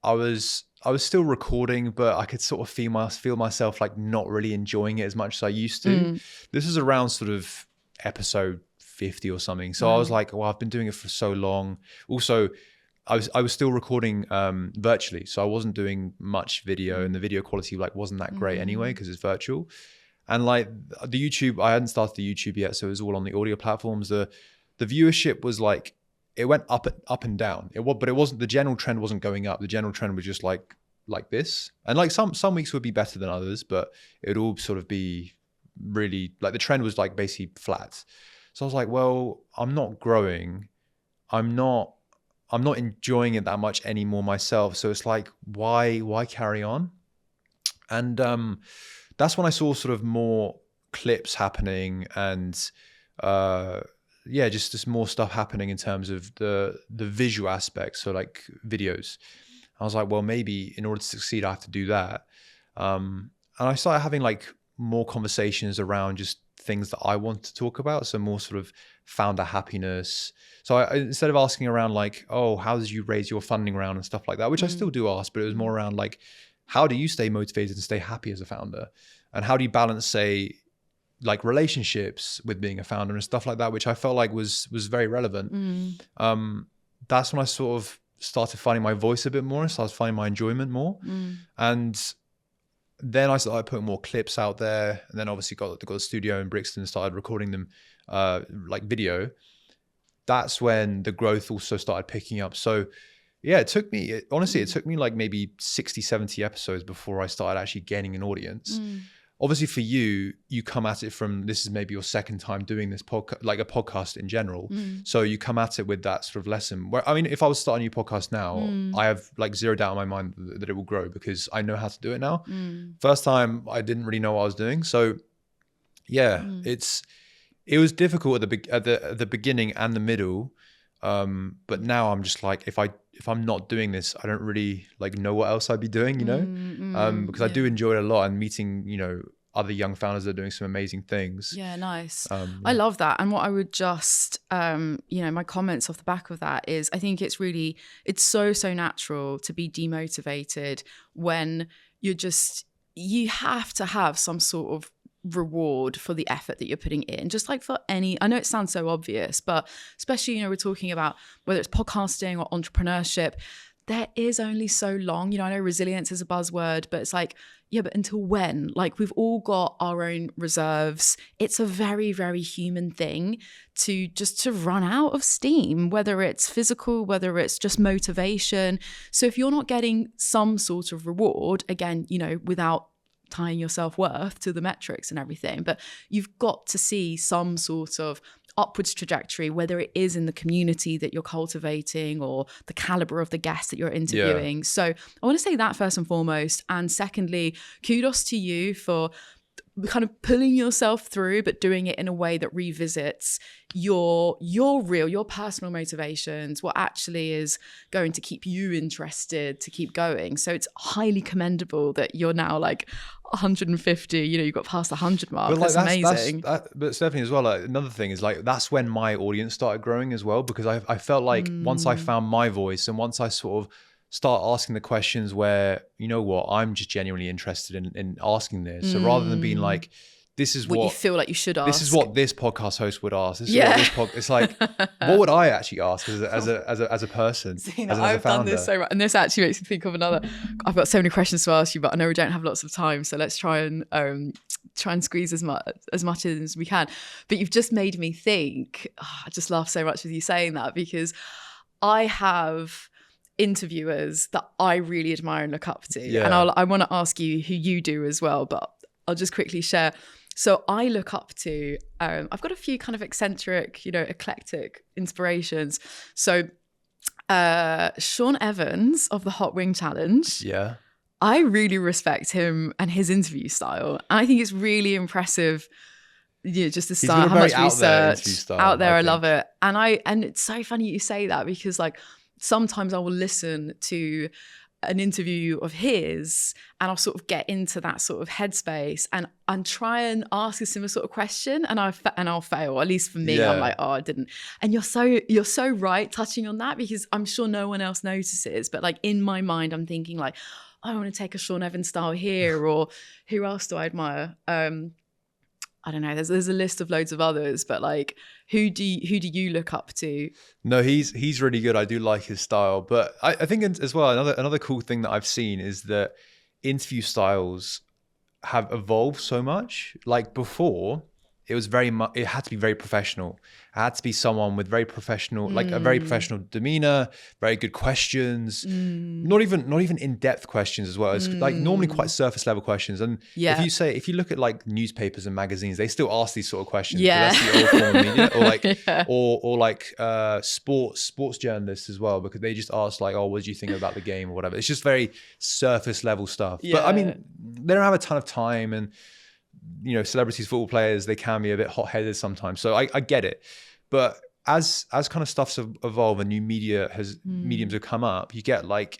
[SPEAKER 1] was still recording, but I could sort of feel myself like not really enjoying it as much as I used to. This is around sort of episode 50 or something. So I was like, well, I've been doing it for so long. Also, I was still recording virtually, so I wasn't doing much video, and the video quality like wasn't that great anyway because it's virtual. And like the YouTube, I hadn't started the YouTube yet, so it was all on the audio platforms. The viewership was like, it went up and down. But it wasn't, the general trend wasn't going up. The general trend was just like this. And like some weeks would be better than others, but it would all sort of be really like the trend was like basically flat. So I was like, well, I'm not growing. I'm not enjoying it that much anymore myself. So it's like, why carry on? And that's when I saw sort of more clips happening and just more stuff happening in terms of the visual aspects. So like videos. I was like, well, maybe in order to succeed, I have to do that. And I started having like more conversations around just things that I want to talk about. So more sort of founder happiness. So instead of asking around like, oh, how did you raise your funding round and stuff like that, which I still do ask, but it was more around like, how do you stay motivated and stay happy as a founder? And how do you balance, say, like relationships with being a founder and stuff like that, which I felt like was very relevant. That's when I sort of started finding my voice a bit more and started finding my enjoyment more. And then I started putting more clips out there, and then obviously got a studio in Brixton and started recording them like video. That's when the growth also started picking up. So yeah, it took me like maybe 60, 70 episodes before I started actually gaining an audience. Obviously for you come at it from, this is maybe your second time doing this podcast, like a podcast in general. So you come at it with that sort of lesson where, I mean, if I was starting a new podcast now, I have like zero doubt in my mind that it will grow because I know how to do it now. First time I didn't really know what I was doing. So yeah, it was difficult at the beginning and the middle. But now I'm just like, if I'm not doing this, I don't really like know what else I'd be doing, you know, because I do enjoy it a lot and meeting, you know, other young founders that are doing some amazing things.
[SPEAKER 2] Yeah, nice. I love that. And what I would just, my comments off the back of that is I think it's so natural to be demotivated when you have to have some sort of reward for the effort that you're putting in, just like for any, I know it sounds so obvious, but especially, you know, we're talking about whether it's podcasting or entrepreneurship, there is only so long, you know, I know resilience is a buzzword, but it's like, yeah, but until when? Like we've all got our own reserves. It's a very, very human thing to run out of steam, whether it's physical, whether it's just motivation. So if you're not getting some sort of reward, again, you know, without tying your self-worth to the metrics and everything, but you've got to see some sort of upwards trajectory, whether it is in the community that you're cultivating or the caliber of the guests that you're interviewing. Yeah. So I want to say that first and foremost. And secondly, kudos to you for kind of pulling yourself through, but doing it in a way that revisits your personal motivations, what actually is going to keep you interested to keep going. So it's highly commendable that you're now like 150, you know, you got past the 100 mark. But like, that's amazing.
[SPEAKER 1] But Stephanie as well, like, another thing is like, that's when my audience started growing as well, because I felt like once I found my voice and once I sort of start asking the questions where, you know what, I'm just genuinely interested in asking this. So rather than being like, this is what
[SPEAKER 2] you feel like you should ask.
[SPEAKER 1] This is what this podcast host would ask. This is what this it's like, what would I actually ask as a person?
[SPEAKER 2] Sina, I've done this so much, and this actually makes me think of another. I've got so many questions to ask you, but I know we don't have lots of time, so let's try and squeeze as much as we can. But you've just made me think. I just laugh so much with you saying that, because I have interviewers that I really admire and look up to, and I want to ask you who you do as well, but I'll just quickly share. So I look up to, I've got a few kind of eccentric, you know, eclectic inspirations. So Sean Evans of the Hot Wing Challenge.
[SPEAKER 1] Yeah.
[SPEAKER 2] I really respect him and his interview style. And I think it's really impressive, just to start how much research out there. I love it. And it's so funny you say that, because like sometimes I will listen to an interview of his and I'll sort of get into that sort of headspace and try and ask a similar sort of question and I'll fail. At least for me, I'm like, oh, I didn't. And you're so right touching on that, because I'm sure no one else notices, but like in my mind, I'm thinking like, oh, I want to take a Sean Evans style here, or who else do I admire? I don't know. There's a list of loads of others, but like, who do you look up to?
[SPEAKER 1] No, he's really good. I do like his style, but I think as well, another cool thing that I've seen is that interview styles have evolved so much. Like before, it was it had to be very professional. It had to be someone with very professional, like a very professional demeanor, very good questions, not even in-depth questions as well. It's like normally quite surface level questions. And if you look at like newspapers and magazines, they still ask these sort of questions.
[SPEAKER 2] Yeah.
[SPEAKER 1] That's the old form of media. Or like, or like sports journalists as well, because they just ask like, oh, what do you think about the game or whatever. It's just very surface level stuff. Yeah. But I mean, they don't have a ton of time, and celebrities, football players, they can be a bit hot-headed sometimes. So I get it. But as kind of stuff's evolved and new mediums have come up, you get like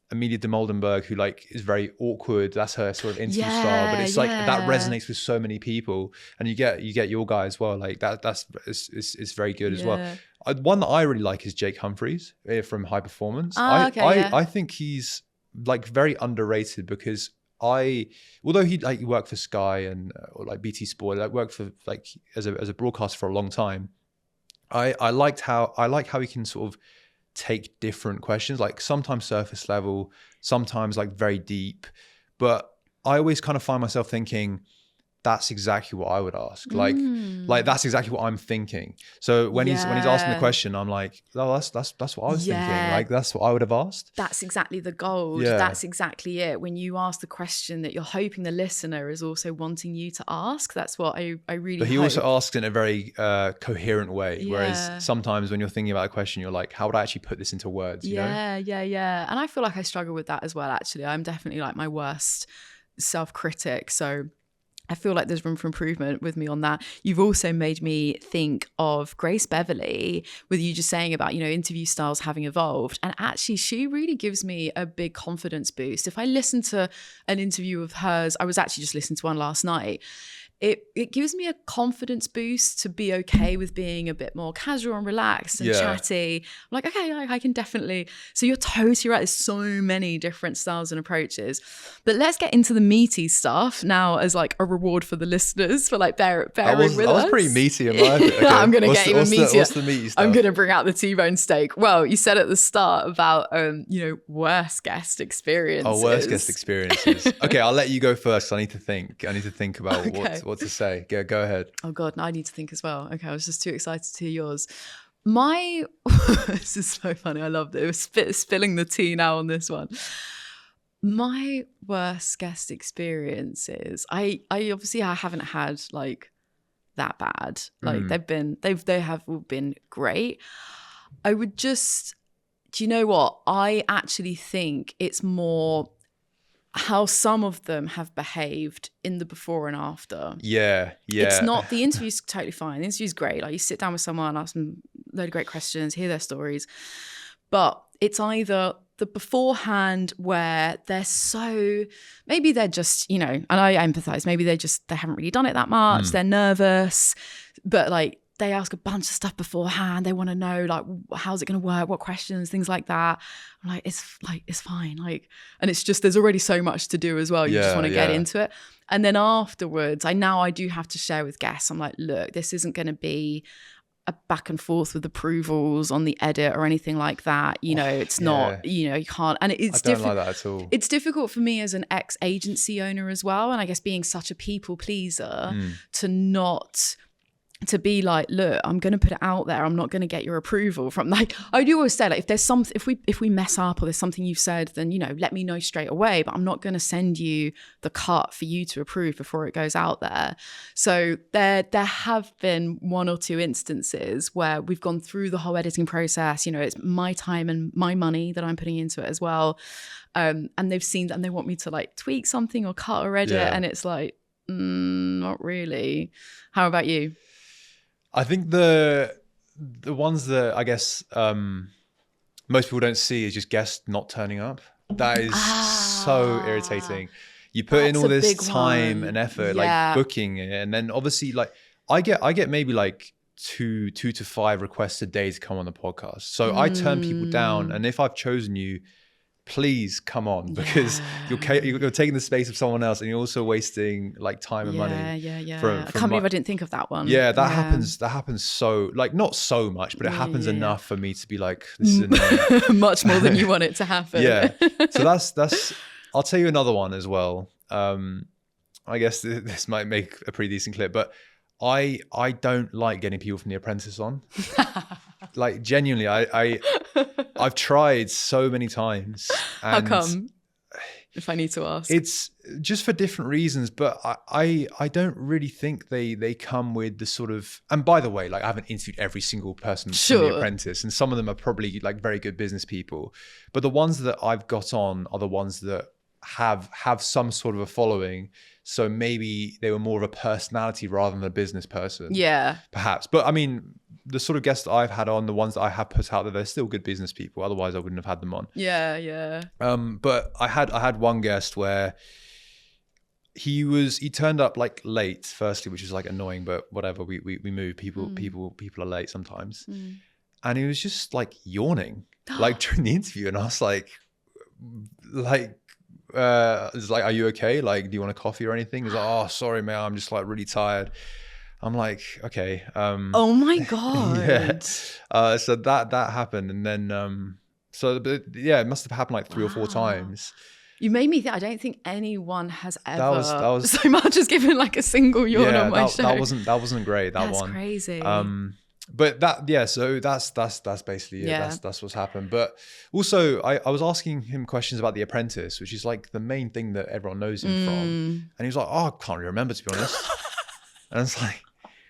[SPEAKER 1] Amelia de Moldenberg, who like is very awkward. That's her sort of interview style. But it's like that resonates with so many people. And you get your guy as well. Like it's very good as well. One that I really like is Jake Humphries from High Performance. I think he's like very underrated, because although he worked for Sky and or like BT Sport, like worked for like as a broadcaster for a long time. I like how he can sort of take different questions, like sometimes surface level, sometimes like very deep. But I always kind of find myself thinking, that's exactly what I would ask. Like that's exactly what I'm thinking. So when he's asking the question, I'm like, oh, that's what I was thinking. Like that's what I would have asked.
[SPEAKER 2] That's exactly the goal. Yeah. That's exactly it. When you ask the question that you're hoping the listener is also wanting you to ask, that's what I really
[SPEAKER 1] But he
[SPEAKER 2] hope.
[SPEAKER 1] also asks in a very coherent way. Yeah. Whereas sometimes when you're thinking about a question, you're like, how would I actually put this into words? You know?
[SPEAKER 2] And I feel like I struggle with that as well, actually. I'm definitely like my worst self-critic. So I feel like there's room for improvement with me on that. You've also made me think of Grace Beverley, with you just saying about, interview styles having evolved. And actually, she really gives me a big confidence boost. If I listen to an interview of hers, I was actually just listening to one last night. It gives me a confidence boost to be okay with being a bit more casual and relaxed and chatty. I'm like, okay, I can definitely. So you're totally right. There's so many different styles and approaches. But let's get into the meaty stuff now, as like a reward for the listeners for like bearing with us.
[SPEAKER 1] I was pretty meaty in my opinion. Okay.
[SPEAKER 2] I'm going to get even meatier.
[SPEAKER 1] What's the meaty stuff?
[SPEAKER 2] I'm going to bring out the T-bone steak. Well, you said at the start about, worst guest experiences.
[SPEAKER 1] Oh, worst guest experiences. Okay, I'll let you go first. I need to think about what to say. Go ahead.
[SPEAKER 2] Oh God, now I need to think as well. Okay, I was just too excited to hear yours. This is so funny. I loved it. It was spilling the tea now on this one. My worst guest experiences. I obviously haven't had like that bad. Like they have all been great. I would just, do you know what? I actually think it's more how some of them have behaved in the before and after.
[SPEAKER 1] Yeah.
[SPEAKER 2] It's not, the interview's totally fine. The interview's great. Like you sit down with someone, ask them a load of great questions, hear their stories. But it's either the beforehand where maybe they're just, and I empathize, maybe they haven't really done it that much. They're nervous, but like, they ask a bunch of stuff beforehand. They want to know like, how's it going to work? What questions, things like that. I'm like, it's fine. Like, and it's just, there's already so much to do as well. You just want to get into it. And then afterwards, I do have to share with guests. I'm like, look, this isn't going to be a back and forth with approvals on the edit or anything like that. It's not, you can't, and it's difficult. I don't like that at all. It's difficult for me as an ex-agency owner as well. And I guess being such a people pleaser to not to be like, look, I'm going to put it out there. I'm not going to get your approval from, like, I do always say, like, if there's something, if we mess up or there's something you've said, then, you know, let me know straight away, but I'm not going to send you the cut for you to approve before it goes out there. So there have been one or two instances where we've gone through the whole editing process. You know, it's my time and my money that I'm putting into it as well. And they've seen that and they want me to like tweak something or cut or edit. And it's like, not really. How about you?
[SPEAKER 1] I think the ones that I guess most people don't see is just guests not turning up. That is so irritating. You put in all this time and effort, like booking it, and then obviously, like I get maybe like two to five requests a day to come on the podcast. So I turn people down, and if I've chosen you, please come on, because you're taking the space of someone else, and you're also wasting like time and money.
[SPEAKER 2] I can't believe I didn't think of that one.
[SPEAKER 1] That happens so, like, not so much, but it happens enough for me to be like, this is annoying.
[SPEAKER 2] Much more than you want it to happen.
[SPEAKER 1] So that's I'll tell you another one as well. I guess this might make a pretty decent clip, but I don't like getting people from The Apprentice on. Like, genuinely, I've tried so many times. And
[SPEAKER 2] how come? If I need to ask,
[SPEAKER 1] it's just for different reasons, but I don't really think they come with the sort of. And by the way, like, I haven't interviewed every single person from The Apprentice, and some of them are probably like very good business people, but the ones that I've got on are the ones that have some sort of a following. So maybe they were more of a personality rather than a business person. Yeah, perhaps. But I mean, the sort of guests that I've had on, the ones that I have put out there, they're still good business people. Otherwise, I wouldn't have had them on. Yeah. But I had one guest where he turned up like late, firstly, which is like annoying, but whatever. We move. People are late sometimes, and he was just like yawning like during the interview, and I was like. It's like, are you okay? Like, do you want a coffee or anything? He's like, oh, sorry, man, I'm just like really tired. I'm like, okay.
[SPEAKER 2] Oh my God.
[SPEAKER 1] So that happened. And then, it must have happened like 3 or 4 times.
[SPEAKER 2] You made me think, I don't think anyone has ever that was so much as given like a single yawn on my show. That
[SPEAKER 1] wasn't great, that one.
[SPEAKER 2] That's crazy.
[SPEAKER 1] But so that's basically it. That's what's happened. But also I was asking him questions about The Apprentice, which is like the main thing that everyone knows him from. And he was like, oh, I can't really remember, to be honest. And it's like,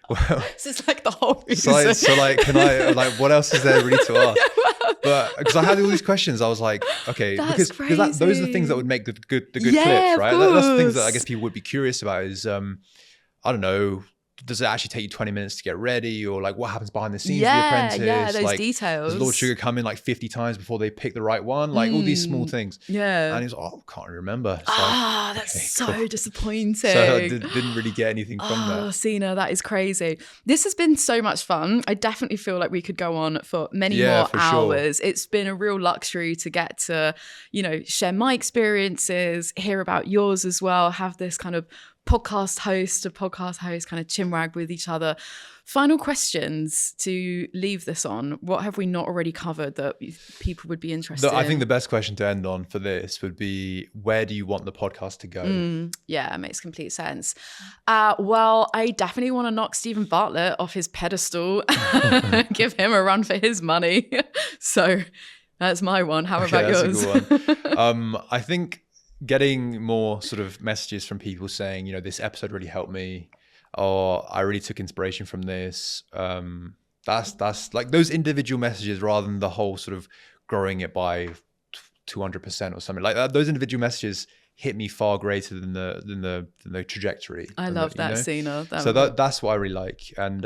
[SPEAKER 1] well,
[SPEAKER 2] this is like the whole reason.
[SPEAKER 1] So like, can I, like, what else is there really to ask? But because I had all these questions, I was like, okay, because those are the things that would make the good clips, right? That's the things that I guess people would be curious about is, I don't know, does it actually take you 20 minutes to get ready, or like what happens behind the scenes of The Apprentice? Yeah,
[SPEAKER 2] those
[SPEAKER 1] like,
[SPEAKER 2] details.
[SPEAKER 1] Does Lord Sugar come in like 50 times before they pick the right one? Like all these small things. Yeah. And he's like, oh, I can't remember. So,
[SPEAKER 2] that's so disappointing.
[SPEAKER 1] So I didn't really get anything from that.
[SPEAKER 2] Oh, Sina, that is crazy. This has been so much fun. I definitely feel like we could go on for many more hours. Sure. It's been a real luxury to get to, you know, share my experiences, hear about yours as well, have this kind of podcast host to podcast host kind of chinwag with each other. Final questions to leave this on. What have we not already covered that people would be interested in?
[SPEAKER 1] I think the best question to end on for this would be, where do you want the podcast to go?
[SPEAKER 2] Yeah, it makes complete sense. Well, I definitely want to knock Stephen Bartlett off his pedestal, give him a run for his money. So that's my one. How about yours?
[SPEAKER 1] That's a good one. I think getting more sort of messages from people saying, you know, this episode really helped me, or I really took inspiration from this. That's like those individual messages rather than the whole sort of growing it by 200% or something like that. Those individual messages hit me far greater than the trajectory.
[SPEAKER 2] I love that, Sina.
[SPEAKER 1] So that's what I really like, and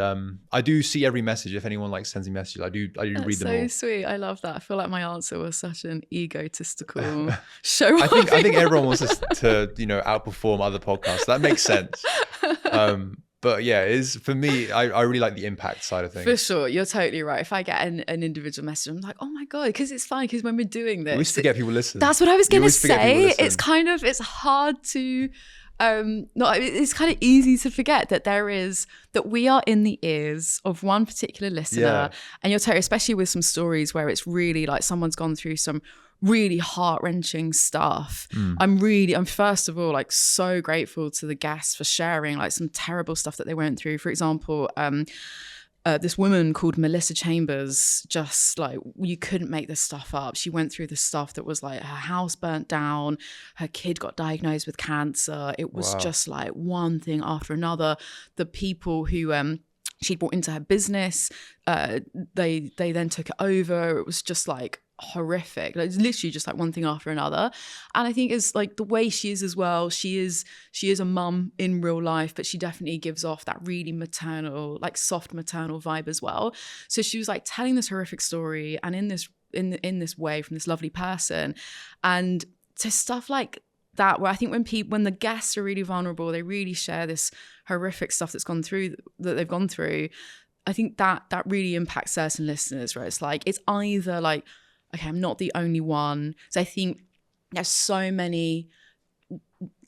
[SPEAKER 1] I do see every message. If anyone like sends me messages, I do read them all.
[SPEAKER 2] So sweet. I love that. I feel like my answer was such an egotistical show.
[SPEAKER 1] I think everyone wants us to outperform other podcasts. That makes sense. But yeah, for me, I really like the impact side of things.
[SPEAKER 2] For sure. You're totally right. If I get an individual message, I'm like, oh my God, because it's fine. Because when we're doing this,
[SPEAKER 1] we always forget people listen.
[SPEAKER 2] That's what I was going to say. It's it's hard to, it's kind of easy to forget that we are in the ears of one particular listener. Yeah. And you're totally, especially with some stories where it's really like someone's gone through some really heart-wrenching stuff. I'm first of all like so grateful to the guests for sharing like some terrible stuff that they went through. For example, this woman called Melissa Chambers, just like, you couldn't make this stuff up. She went through the stuff that was like her house burnt down, her kid got diagnosed with cancer. It was just like one thing after another. The people who she'd brought into her business, they then took it over. It was just like horrific. Like, it's literally just like one thing after another. And I think it's like the way she is as well, she is a mum in real life, but she definitely gives off that really maternal, like soft maternal vibe as well. So she was like telling this horrific story, and in this way, from this lovely person, and to stuff like that, where I think when the guests are really vulnerable, they really share this horrific stuff that they've gone through. I think that really impacts certain listeners, where it's like, it's either like, okay, I'm not the only one. So I think there's so many,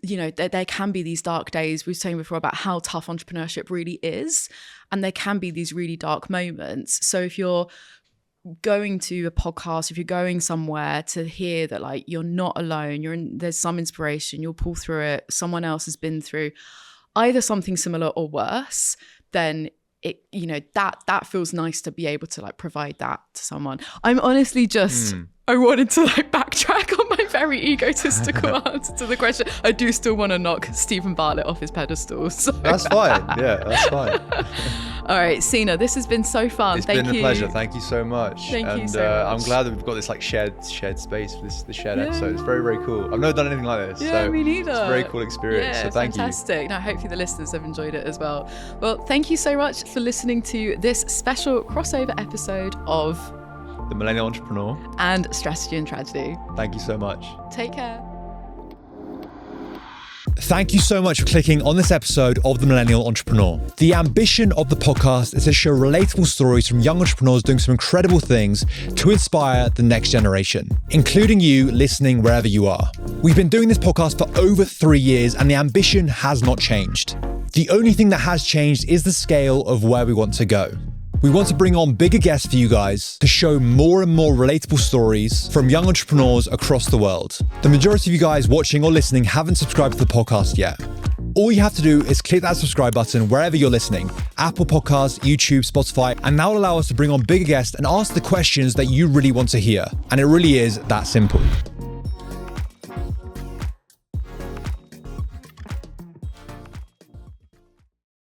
[SPEAKER 2] you know, there can be these dark days. We were saying before about how tough entrepreneurship really is. And there can be these really dark moments. So if you're going to a podcast, if you're going somewhere to hear that like you're not alone, there's some inspiration, you'll pull through it, someone else has been through either something similar or worse, then it, you know, that feels nice to be able to like provide that to someone. I'm honestly just, I wanted to like backtrack on my very egotistical answer to the question. I do still want to knock Stephen Bartlett off his pedestal. So.
[SPEAKER 1] That's fine. Yeah, that's fine.
[SPEAKER 2] All right, Sina, this has been so fun.
[SPEAKER 1] It's been a pleasure. Thank you so much.
[SPEAKER 2] Thank you so much.
[SPEAKER 1] I'm glad that we've got this like shared space for this shared episode. It's very, very cool. I've never done anything like this.
[SPEAKER 2] Yeah,
[SPEAKER 1] so
[SPEAKER 2] me neither.
[SPEAKER 1] It's a very cool experience.
[SPEAKER 2] Yeah,
[SPEAKER 1] so thank
[SPEAKER 2] fantastic. No, hopefully the listeners have enjoyed it as well. Well, thank you so much for listening to this special crossover episode of
[SPEAKER 1] The Millennial Entrepreneur
[SPEAKER 2] and Strategy and Tragedy.
[SPEAKER 1] Thank you so much.
[SPEAKER 2] Take care.
[SPEAKER 3] Thank you so much for clicking on this episode of The Millennial Entrepreneur. The ambition of the podcast is to share relatable stories from young entrepreneurs doing some incredible things to inspire the next generation, including you listening wherever you are. We've been doing this podcast for over 3 years and the ambition has not changed. The only thing that has changed is the scale of where we want to go. We want to bring on bigger guests for you guys to show more and more relatable stories from young entrepreneurs across the world. The majority of you guys watching or listening haven't subscribed to the podcast yet. All you have to do is click that subscribe button wherever you're listening, Apple Podcasts, YouTube, Spotify, and that will allow us to bring on bigger guests and ask the questions that you really want to hear. And it really is that simple.